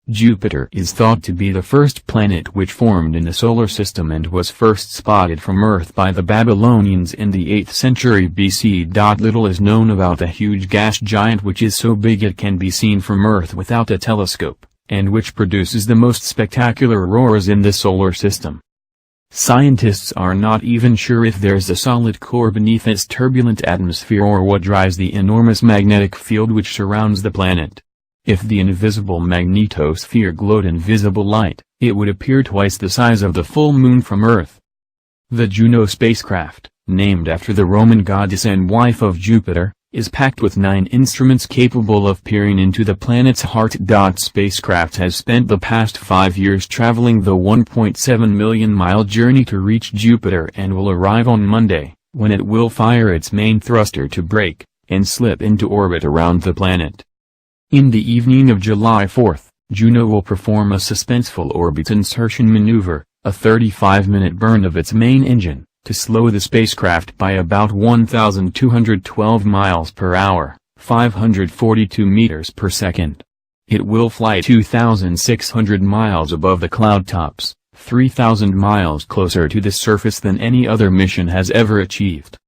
Jupiter is thought to be the first planet which formed in the solar system and was first spotted from Earth by the Babylonians in the 8th century BC. Little is known about the huge gas giant which is so big it can be seen from Earth without a telescope, and which produces the most spectacular auroras in the solar system. Scientists are not even sure if there's a solid core beneath its turbulent atmosphere or what drives the enormous magnetic field which surrounds the planet. If the invisible magnetosphere glowed in visible light, it would appear twice the size of the full moon from Earth. The Juno spacecraft, named after the Roman goddess and wife of Jupiter, is packed with 9 instruments capable of peering into the planet's heart. Spacecraft has spent the past 5 years traveling the 1.7 million-mile journey to reach Jupiter and will arrive on Monday, when it will fire its main thruster to brake, and slip into orbit around the planet. In the evening of July 4, Juno will perform a suspenseful orbit insertion maneuver, a 35-minute burn of its main engine, to slow the spacecraft by about 1,212 miles per hour, 542 meters per second. It will fly 2,600 miles above the cloud tops, 3,000 miles closer to the surface than any other mission has ever achieved.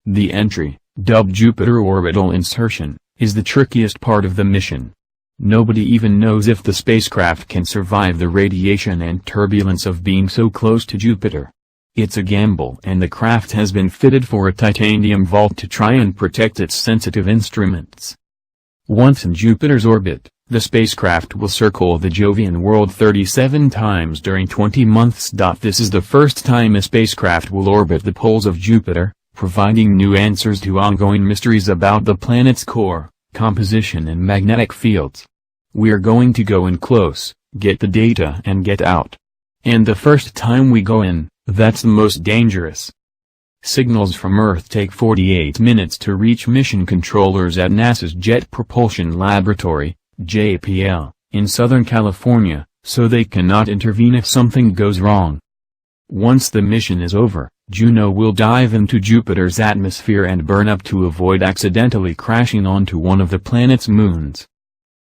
The entry, dubbed Jupiter orbital insertion, is the trickiest part of the mission. Nobody even knows if the spacecraft can survive the radiation and turbulence of being so close to Jupiter. It's a gamble, and the craft has been fitted for a titanium vault to try and protect its sensitive instruments. Once in Jupiter's orbit, the spacecraft will circle the Jovian world 37 times during 20 months. This is the first time a spacecraft will orbit the poles of Jupiter, providing new answers to ongoing mysteries about the planet's core, composition and magnetic fields. We're going to go in close, get the data and get out. And the first time we go in, that's the most dangerous. Signals from Earth take 48 minutes to reach mission controllers at NASA's Jet Propulsion Laboratory, JPL, in Southern California, so they cannot intervene if something goes wrong. Once the mission is over, Juno will dive into Jupiter's atmosphere and burn up to avoid accidentally crashing onto one of the planet's moons.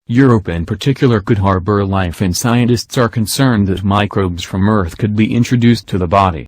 Europe in particular could harbor life, and scientists are concerned that microbes from Earth could be introduced to the body.